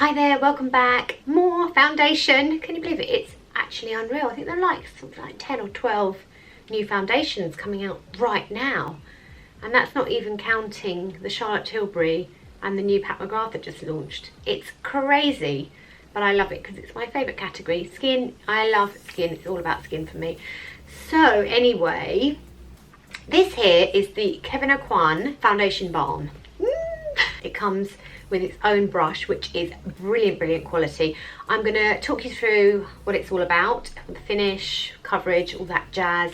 Hi there, welcome back. More foundation. Can you believe it? It's actually unreal. I think there are like something like 10 or 12 new foundations coming out right now. And that's not even counting the Charlotte Tilbury and the new Pat McGrath that just launched. It's crazy, but I love it because it's my favourite category. Skin, I love skin. It's all about skin for me. So anyway, this here is the Kevyn Aucoin Foundation Balm. It comes with its own brush, which is brilliant quality. I'm going to talk you through what it's all about, the finish, coverage, all that jazz.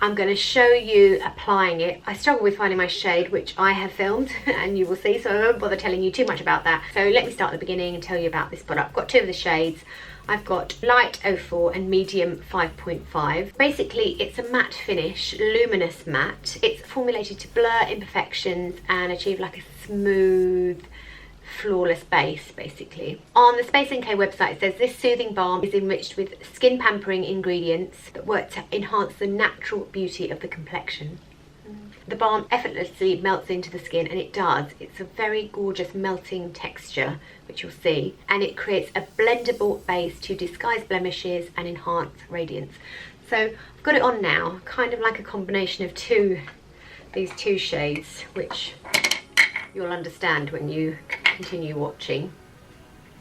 I'm going to show you applying it. I struggle with finding my shade, which I have filmed and you will see, so I won't bother telling you too much about that. So let me start at the beginning and tell you about this product. I've got two of the shades. I've got light 04 and medium 5.5. Basically, it's a matte finish, luminous matte. It's formulated to blur imperfections and achieve like a smooth, flawless base, basically. On the Space NK website, it says this soothing balm is enriched with skin pampering ingredients that work to enhance the natural beauty of the complexion. The balm effortlessly melts into the skin, and it does. It's a very gorgeous melting texture, which you'll see, and it creates a blendable base to disguise blemishes and enhance radiance. So I've got it on now, kind of like a combination of these two shades, which you'll understand when you continue watching.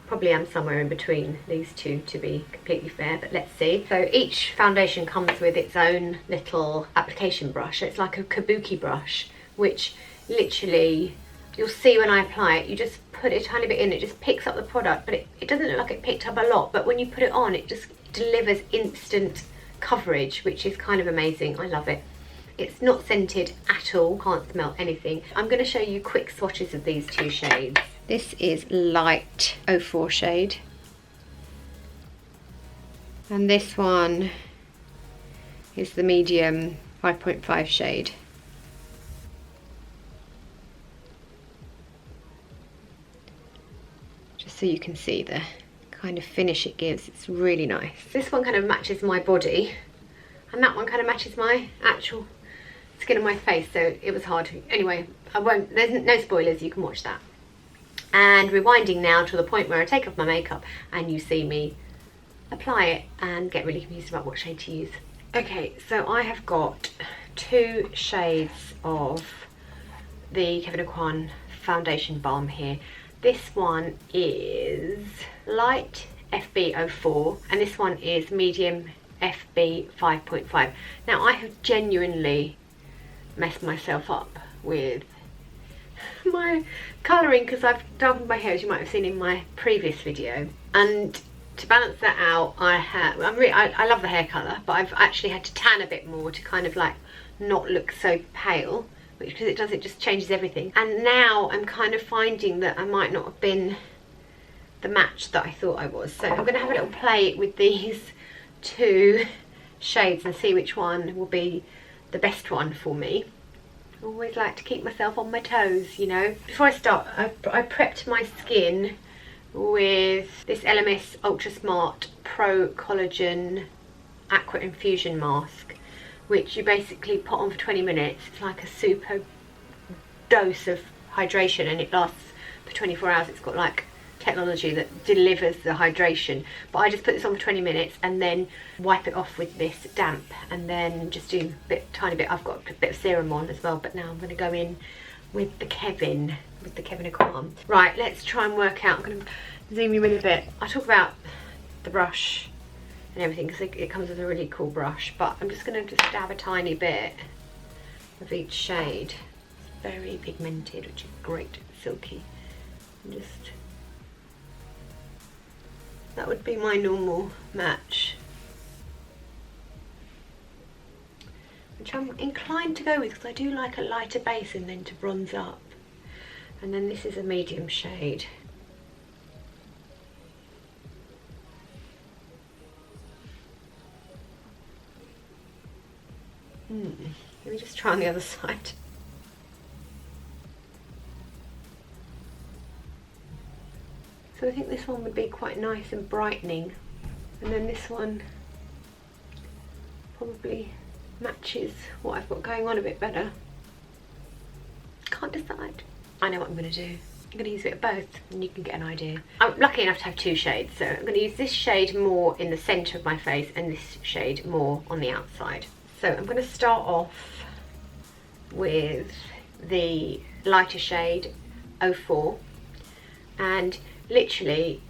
Probably am somewhere in between these two, to be completely fair, but let's see. So each foundation comes with its own little application brush. It's like a kabuki brush, which literally you'll see when I apply it. You just put a tiny bit in, it just picks up the product, but it doesn't look like it picked up a lot, but when you put it on, it just delivers instant coverage, which is kind of amazing. I love it. It's not scented at all, can't smell anything. I'm going to show you quick swatches of these two shades. This is light 04 shade. And this one is the medium 5.5 shade. Just so you can see the kind of finish it gives, it's really nice. This one kind of matches my body, and that one kind of matches my actual skin on my face, so it was hard to, anyway, there's no spoilers, you can watch that. And rewinding now to the point where I take off my makeup and you see me apply it and get really confused about what shade to use. Okay, so I have got two shades of the Kevyn Aucoin Foundation Balm here. This one is light FB04 and this one is medium FB 5.5. Now I have genuinely messed myself up with my colouring because I've darkened my hair, as you might have seen in my previous video, and to balance that out I love the hair colour, but I've actually had to tan a bit more to kind of like not look so pale, which because it just changes everything. And now I'm kind of finding that I might not have been the match that I thought I was, so I'm going to have a little play with these two shades and see which one will be the best one for me. I always like to keep myself on my toes, you know. Before I start, I prepped my skin with this LMS Ultra Smart Pro Collagen Aqua Infusion Mask, which you basically put on for 20 minutes. It's like a super dose of hydration, and it lasts for 24 hours. It's got like technology that delivers the hydration, but I just put this on for 20 minutes and then wipe it off with this damp, and then just do a tiny bit. I've got a bit of serum on as well, but now I'm going to go in with the Kevyn Aucoin. Right, let's try and work out. I'm going to zoom you in a bit. I talk about the brush and everything because it comes with a really cool brush, but I'm just going to just dab a tiny bit of each shade. It's very pigmented, which is great, silky. And just, that would be my normal match, which I'm inclined to go with because I do like a lighter base and then to bronze up. And then this is a medium shade. Let me just try on the other side. So I think this one would be quite nice and brightening, and then this one probably matches what I've got going on a bit better. Can't decide. I know what I'm going to do. I'm going to use a bit of both and you can get an idea. I'm lucky enough to have two shades, so I'm going to use this shade more in the centre of my face and this shade more on the outside. So I'm going to start off with the lighter shade 04, and literally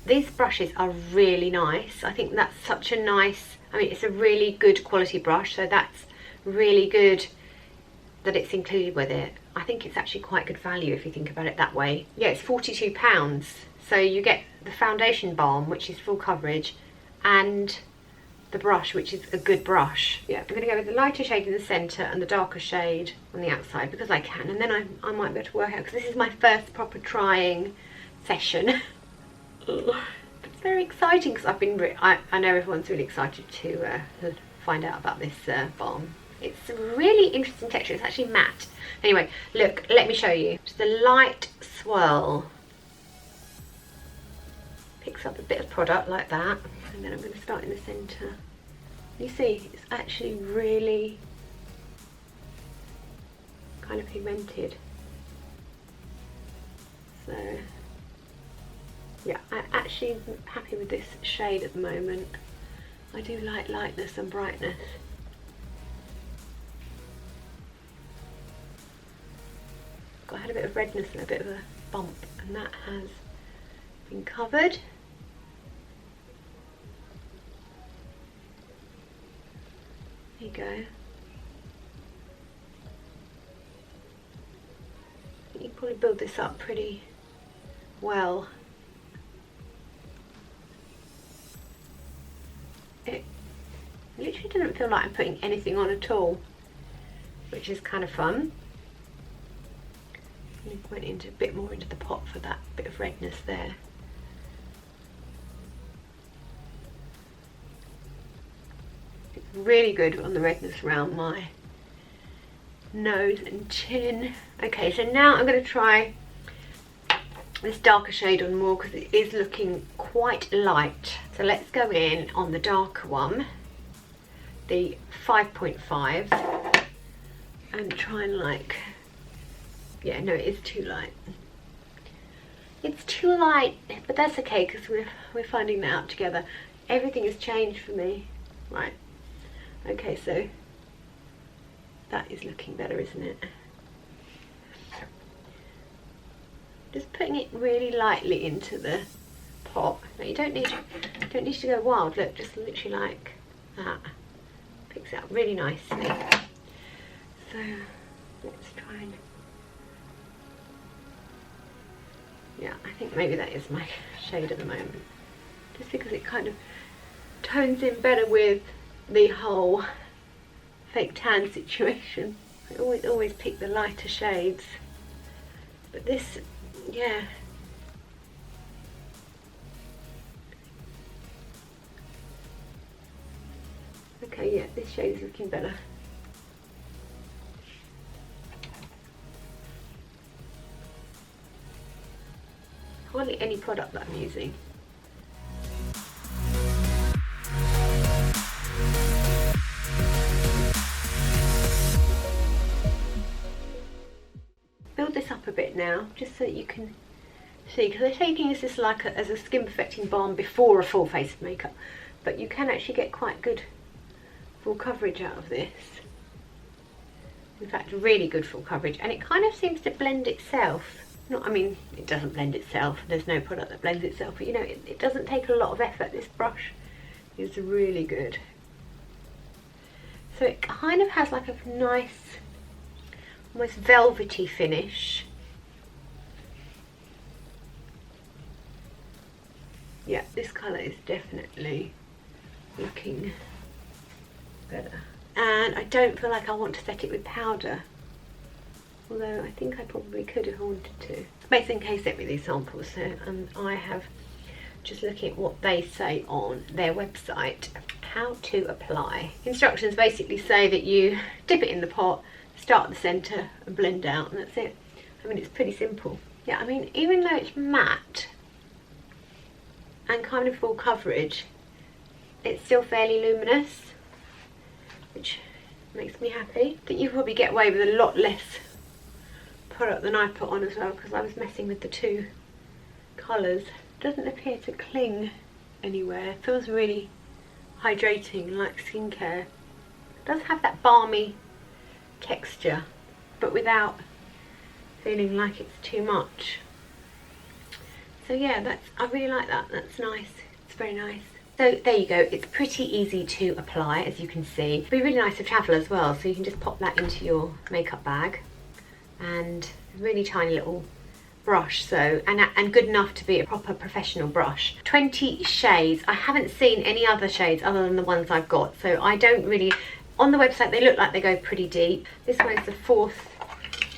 these brushes are really nice. I think that's such a nice, I mean, it's a really good quality brush, so that's really good that it's included with it. I think it's actually quite good value if you think about it that way. Yeah, it's £42, so you get the foundation balm, which is full coverage, and the brush, which is a good brush. Yeah, I'm going to go with the lighter shade in the centre and the darker shade on the outside because I can, and then I might be able to work out, because this is my first proper trying session. It's very exciting because I know everyone's really excited to find out about this balm. It's a really interesting texture. It's actually matte. Anyway, look, let me show you. Just a light swirl. Picks up a bit of product like that. And then I'm going to start in the centre. You see, it's actually really kind of pigmented. So, yeah, I'm actually happy with this shade at the moment. I do like lightness and brightness. I had a bit of redness and a bit of a bump, and that has been covered. There you go. You can probably build this up pretty well. It literally doesn't feel like I'm putting anything on at all, which is kind of fun. Went into a bit more into the pot for that bit of redness there. It's really good on the redness around my nose and chin. Okay, so now I'm going to try this darker shade on more because it is looking quite light. So let's go in on the darker one, the 5.5, and try and like, yeah, no, it is too light. It's too light, but that's okay because we're finding that out together. Everything has changed for me. Right. Okay, so that is looking better, isn't it? Just putting it really lightly into the pot. Now you don't need to go wild. Look, just literally like that. Picks it up really nicely. So let's try and, yeah, I think maybe that is my shade at the moment. Just because it kind of tones in better with the whole fake tan situation. I always pick the lighter shades. But this, yeah. Okay, yeah, this shade is looking better. Hardly any product that I'm using. Build this up a bit now, just so that you can see, because they're taking this like as a skin perfecting balm before a full face of makeup, but you can actually get quite good full coverage out of this. In fact, really good full coverage, and it kind of seems to blend itself. I mean, it doesn't blend itself, there's no product that blends itself, but you know, it doesn't take a lot of effort. This brush is really good. So it kind of has like a nice, almost velvety finish. Yeah, this colour is definitely looking better. And I don't feel like I want to set it with powder. Although I think I probably could if I wanted to. Mason K sent me these samples, so I have just looking at what they say on their website. How to apply. Instructions basically say that you dip it in the pot, start at the centre and blend out, and that's it. I mean, it's pretty simple. Yeah, I mean, even though it's matte and kind of full coverage, it's still fairly luminous, which makes me happy. I think you probably get away with a lot less product than I put on as well, because I was messing with the two colours. Doesn't appear to cling anywhere. Feels really hydrating, like skincare. It does have that balmy texture, but without feeling like it's too much. So yeah, I really like that. That's nice. It's very nice. So there you go. It's pretty easy to apply, as you can see. It'd be really nice to travel as well, so you can just pop that into your makeup bag, and a really tiny little brush, so and good enough to be a proper professional brush. 20 shades. I haven't seen any other shades other than the ones I've got, so I don't really, on the website they look like they go pretty deep. This one is the 4th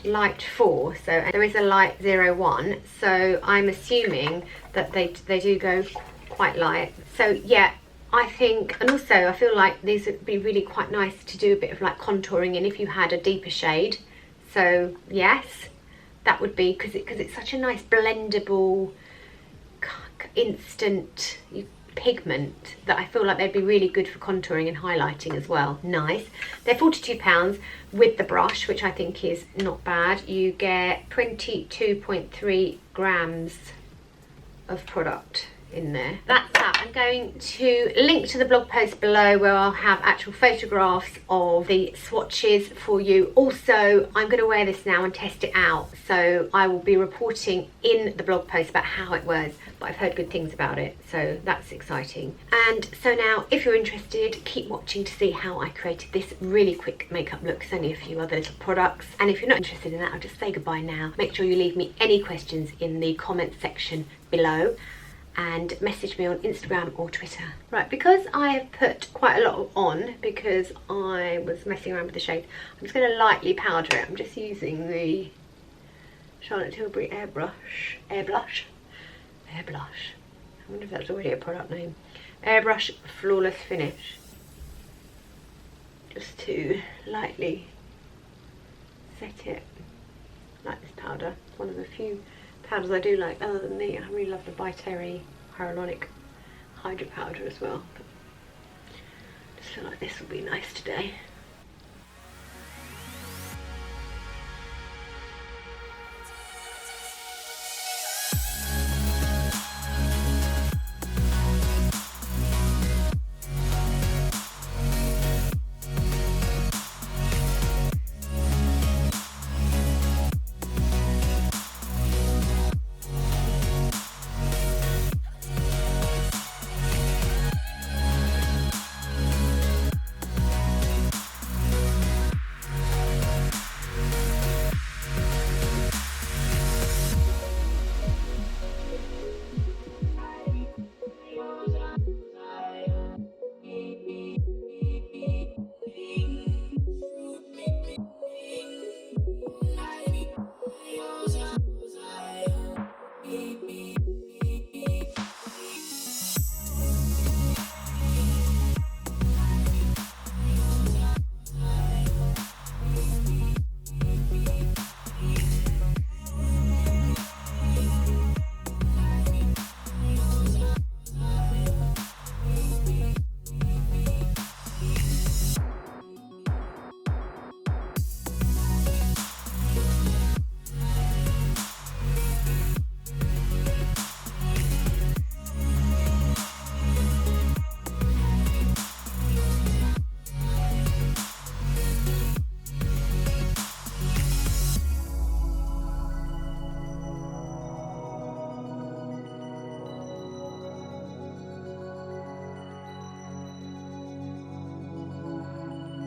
light 4, so and there is a light 01, so I'm assuming that they do go quite light. So yeah, I think, and also I feel like these would be really quite nice to do a bit of like contouring in if you had a deeper shade. So yes, that would be, because it's such a nice blendable instant pigment, that I feel like they'd be really good for contouring and highlighting as well. Nice. They're £42 with the brush, which I think is not bad. You get 22.3 grams of product in there. That's that. I'm going to link to the blog post below where I'll have actual photographs of the swatches for you. Also, I'm going to wear this now and test it out, so I will be reporting in the blog post about how it was, but I've heard good things about it, so that's exciting. And so now, if you're interested, keep watching to see how I created this really quick makeup look. There's only a few other little products, and if you're not interested in that, I'll just say goodbye now. Make sure you leave me any questions in the comment section below, and message me on Instagram or Twitter. Right, because I have put quite a lot on, because I was messing around with the shades, I'm just going to lightly powder it. I'm just using the Charlotte Tilbury Airbrush. I wonder if that's already a product name. Airbrush Flawless Finish. Just to lightly set it. I like this powder. It's one of the few powders I do like, other than I really love the By Terry Hyaluronic Hydra powder as well. But I just feel like this will be nice today.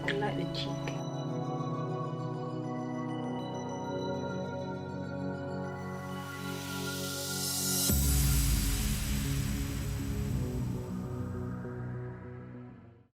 I like the cheek.